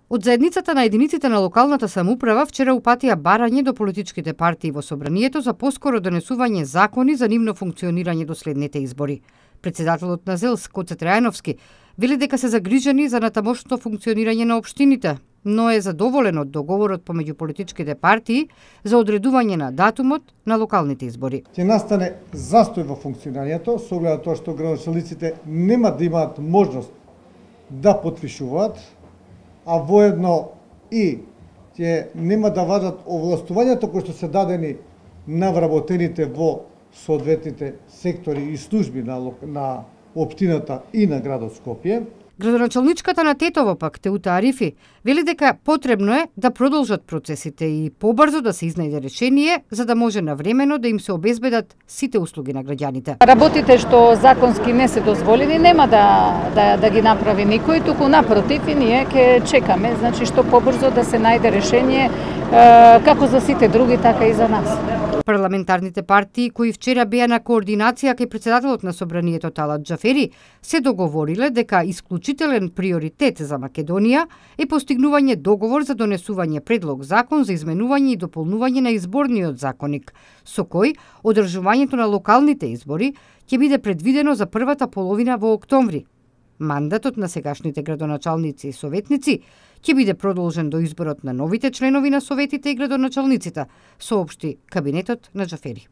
Од заедницата на единиците на локалната самоуправа вчера упатија барање до политичките партии во собранието за поскоро донесување закони за нивно функционирање до следните избори. Председателот на ЗЕЛС, Гоце Трајановски, вели дека се загрижени за натамошното функционирање на општините, но е задоволен од договорот помеѓу политичките партии за одредување на датумот на локалните избори. Ќе настане застој во функционирањето, со оглед на тоа што градоначалниците нема да имаат можност да потпишуваат, а воедно и ќе нема да важат овластувањето кои што се дадени на вработените во соодветните сектори и служби на општината и на градот Скопје. Градоначалничката на Тетово пак, Теута Арифи, вели дека потребно е да продолжат процесите и побрзо да се изнајде решение за да може навремено да им се обезбедат сите услуги на граѓаните. Работите што законски не се дозволени нема да ги направи никој, туку напротив и ние ќе чекаме, значи што побрзо да се најде решение како за сите други, така и за нас. Парламентарните партии кои вчера беа на координација кај председателот на собранието Талат Џафери се договориле дека исклучителен приоритет за Македонија е постигнување договор за донесување предлог закон за изменување и дополнување на изборниот законник, со кој одржувањето на локалните избори ќе биде предвидено за првата половина во октомври. Мандатот на сегашните градоначалници и советници ќе биде продолжен до изборот на новите членови на советите и градоначалниците, соопшти кабинетот на Џафери.